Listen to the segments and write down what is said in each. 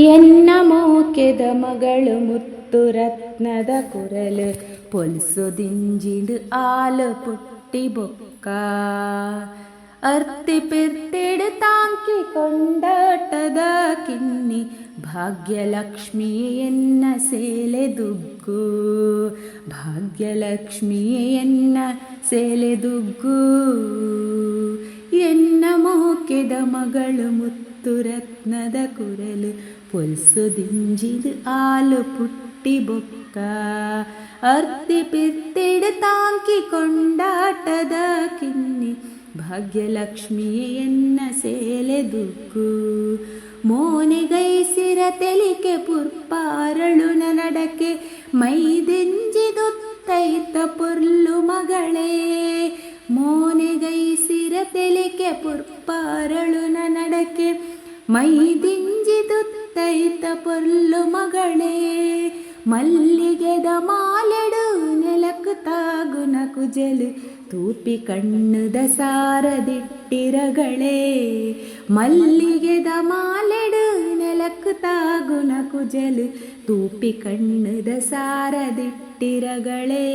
ಎನ್ನ ಮೋಕೆದ ಮಗಳು ಮುತ್ತು ರತ್ನದ ಕುರಲು ಪೊಲ್ಸು ದಿಂಜಿಡು ಆಲು ಪುಟ್ಟಿ ಬೊಕ್ಕ ಅರ್ತಿ ಪಿರ್ತಿಡು ತಾಂಕಿ ಕೊಂಡಾಟದ ಕಿನ್ನಿ ಭಾಗ್ಯಲಕ್ಷ್ಮಿ ಎನ್ನ ಸೇಲೆದುಗ್ಗು ಭಾಗ್ಯಲಕ್ಷ್ಮಿ ಎನ್ನ ಸೇಲೆದುಗ್ಗು ಎನ್ನ ಮೋಕೆದ ಮಗಳು ಮುತ್ತು ರತ್ನದ ಕುರಲು ಪೊಲ್ಸು ದಿಂಜಿದು ಆಲು ಪುಟ್ಟಿ ಬೊಕ್ಕ ಅರ್ತಿ ಪಿರ್ತಿಡು ತಾಂಕಿ ಕೊಂಡಾಟದ ಕಿನ್ನಿ ಭಾಗ್ಯಲಕ್ಷ್ಮಿ ಎನ್ನ ಸೇಲೆದುಗ್ಗು ಮೋನೆಗೈಸಿರ ತೆಲಿಕೆ ಪುರ್ಪಾರಳುನ ನಡಕೆ ಮೈದೆಂಜಿದುತ್ತೈತ ಪುರ್ಲು ಮಗಳೇ ಮೋನೆಗೈಸಿರ ತೆಲಿಕೆ ಪುರ್ಪಾರಳುನ ನಡಕೆ ಮೈದಿಂಜಿದುತ್ತೈತ ಪೊರ್ಲು ಮಗಳೇ ಮಲ್ಲಿಗೆದ ಮಾಲೆಡು ನೆಲಕು ತಾಗುನ ಕುಜಲು ತೂಪಿ ಕಣ್ಣುದ ಸಾರದಿಟ್ಟಿರಗಳೇ ಮಲ್ಲಿಗೆದ ಮಾಲೆಡು ನೆಲಕು ತಾಗುನ ಕುಜಲು ತೂಪಿ ಕಣ್ಣುದ ಸಾರದಿಟ್ಟಿರಗಳೇ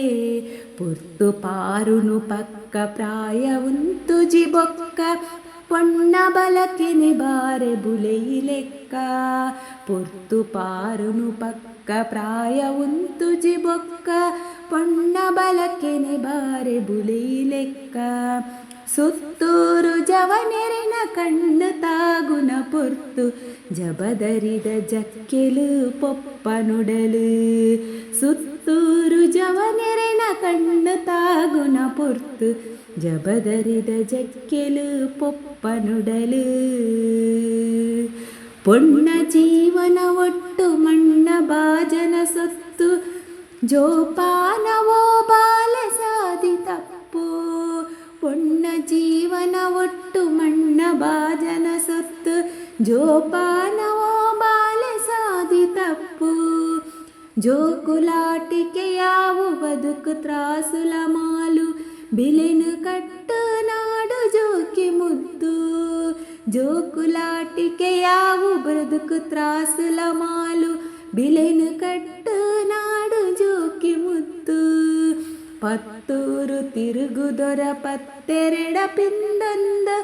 ಪುರ್ತು ಪಾರುನು ಪಕ್ಕ ಪ್ರಾಯವುಂತು ಜಿಬೊಕ್ಕ ಪೊಣ್ಣ ಬಲಕಿನಿ ಬಾರೆ ಬುಲೆಯಿಲೆಕ್ಕ ಪುರ್ತು ಪಾರುನು ಪಕ್ಕ ಪ್ರಾಯವುಂತು ಜಿಬೊಕ್ಕ ಪೊಣ್ಣ ಬಲಕಿನಿ ಬಾರೆ ಬುಲೆಯಿಲೆಕ್ಕ ಸುತ್ತೂರು ಜವನೆರಿನ ಕಣ್ಣು ತಾಗುನ ಪುರ್ತು ಜಬದರಿದ ಜಕ್ಕೆಲು ಪೊಪ್ಪ ನುಡಲು ಸುತ್ತೂರು ಜವನೆರಿನ ಕಣ್ಣು ತಾಗುನ ಪುರ್ತು ಜಬದರಿದ ಜಕ್ಕೆಲು ಪೊಪ್ಪ ನುಡಲು ಪೊಣ್ಣ ಜೀವನ ಒಟ್ಟು ಮಣ್ಣ ಬಾಜನ ಸೊತ್ತು ಜೋಪಾನವೋ ಬಾಲ ಸಾಧಿ ತಪ್ಪು ಪೊಣ್ಣ ಜೀವನ ಒಟ್ಟು ಮಣ್ಣ ಬಾಜನ ಸೊತ್ತು ಜೋಪಾನವೋ ಬಾಲ ಸಾಧಿ ತಪ್ಪು ಜೋಕುಲಾಟಿಕೆ ಯಾವು ಬದುಕು ತ್ರಾಸುಲ ಮಾಲು ಬಿಲೆನು ಕಟ್ಟು ನಾಡು ಜೋಕಿ ಮುದ್ದು ಜೋಕುಲಾಟಿಕೆ ಯಾವು ಬದುಕು ತ್ರಾಸುಲ ಮಾಲು ಬಿಲೆನು ಕಟ್ಟು ನಾಡು ಜೋಕಿ ಮುದ್ದು ಪತ್ತೂರು ತಿರುಗುದೊರ ಪತ್ತೆರಡ ಪಿಂದೊಂದು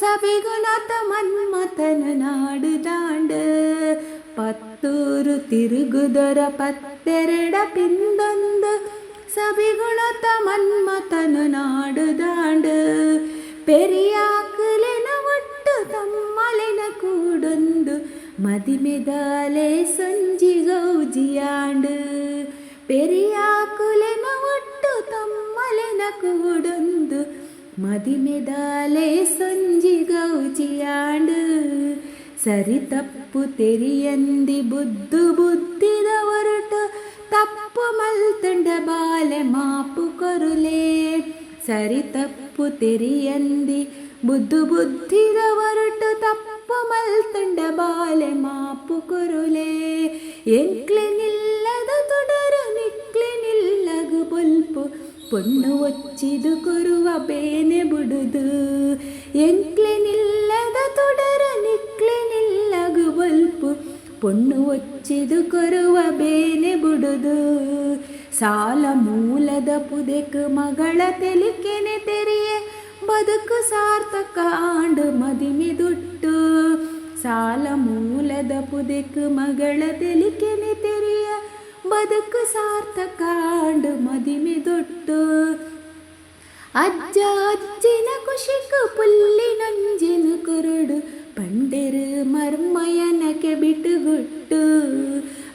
ಸಬಿಗುಣತ ಮನ್ಮಥನ ನಾಡು ದಾಂಡ ಪತ್ತೂರು ತಿರುಗುದೊರ ಪತ್ತೆರಡ ಪಿಂದೊಂದು ಸಬಿಗುಣತ ಮನ್ಮಥನ ನಾಡು ದಾಂಡ ಪೆರಿಯಾಕುಲೆನ ಒಟ್ಟು ತಮ್ಮಲೆನ ಕೂಡೊಂದು ಮದಿಮೆದಾಲೆ ಸೊಂಜಿ ಗೌಜಿಯಾಂಡು ಪೆರಿಯಾಕುಲೆನ ಒಟ್ಟು ತಮ್ಮಲೆನ ಕೂಡೊಂದು ಮದಿಮೆದಾಲೆ ಸೊಂಜಿ ಗೌಜಿಯಾಂಡು ಸರಿ ತಪ್ಪು ತೆರಿಯಂದಿ ಬುದ್ದು ಬುದ್ಧಿದ ಹೊರಟು ತಪ್ಪು ಮಲ್ತುಂಡ ಬಾಲೆ ಮಾಪು ಕೊರುಲೆ ಸರಿ ತಪ್ಪು ತೆರಿಯಂದಿ ಬುದ್ದು ಬುದ್ಧಿದ ಹೊರಟು ತಪ್ಪು ಮಲ್ತುಂಡ ಬಾಲೆ ಮಾಪು ಕೊರುಲೆ ಎಂಕ್ಲೆ ನಿಲ್ಲದ ತೊಡರು ನಿಕ್ಲೆ ನಿಲ್ಲಗು ಬೊಲ್ಪು ಪೊಣ್ಣು ಒಚ್ಚಿದು ಕೊರುವ ಬೇನೆ ಬುಡುದು ಎಂಕ್ಲೆ ನಿಲ್ಲದ ತೊಡರು ನಿಕ್ಲೆ ನಿಲ್ಲಗು ಬೊಲ್ಪು ಪೊಣ್ಣು ಒಚ್ಚಿದು ಕೊರುವ ಬೇನೆ ಬುಡುದು ಸಾಲ ಮೂಲದ ಪುದೆಕು ಮಗಳ ತೆಲಿಕೆನೆ ತೆರಿಯೆ ಬದುಕು ಸಾರ್ಥಕ ಆಂಡು ಮದಿಮೆ ದುಟ್ಟು ಸಾಲ ಮೂಲದ ಪುದೆಕು ಮಗಳ ತೆಲಿಕೆನೆ ತೆರಿಯ ಬದುಕು ಸಾರ್ಥಕ ಆಂಡು ಮದಿಮೆ ದುಟ್ಟು ಅಜ್ಜ ಅಜ್ಜಿನ ಖುಷಿಕು ಪುಲ್ಲಿನಂಜಿನ ಕುರುಡು ಪಂಡೆರು ಮರ್ಮಯನಕ್ಕೆ ಬಿಟುಗುಟ್ಟು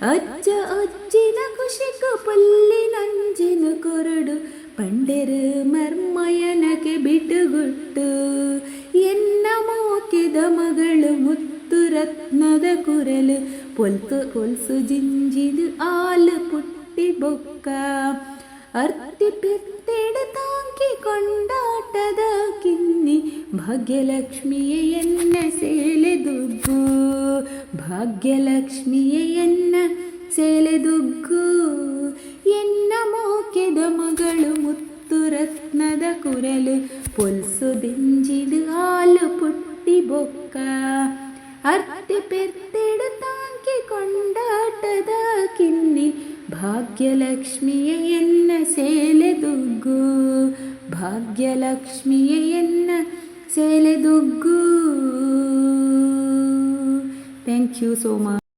ಅಜ್ಜ ಅಜ್ಜಿನ ಖುಷಿಕು ಪುಲ್ಲಿನಂಜಿನ ಕುರುಡು ಪಂಡೆರು ಮರ್ಮಯನಕ್ಕೆ ಬಿಟುಗುಟ್ಟು ಎನ್ನ ಮೋಕಿದ ಮಗಳು ಮುತ್ತು ರತ್ನದ ಕುರಲು ಪೊಲ್ಸು ಜಿಂಜಿದು ಆಲು ಪುಟ್ಟಿ ಬೊಕ್ಕ ಅರ್ತಿ ಪಿರ್ತಿಡು ತಾಂಕಿ ಕೊಂಡಾಟದ ಕಿನ್ನಿ ಭಾಗ್ಯಲಕ್ಷ್ಮಿಯೇ ಎನ್ನ ಸೇಲೆದುಗ್ಗು ಭಾಗ್ಯಲಕ್ಷ್ಮಿಯೇ ಎನ್ನ ಸೇಲೆದುಗ್ಗು ಎನ್ನ ಮೋಕೆದ ಮಗಳು ಮುತ್ತು ರತ್ನದ ಕುರಲು ಪೊಲ್ಸು ದಿಂಜಿದು ಆಲು ಪುಟ್ಟಿ ಬೊಕ್ಕ ಅರ್ತಿ ಪೆರ್ತಿಡು ತಾಂಕಿ ಕೊಂಡಾಟದ ಕಿನ್ನಿ ಭಾಗ್ಯಲಕ್ಷ್ಮಿಯ ಎನ್ನ ಸೇಲೆದುಗ್ಗು ಭಾಗ್ಯಲಕ್ಷ್ಮಿಯ ಎನ್ನ ಸೇಲೆದುಗ್ಗು. Thank you so much.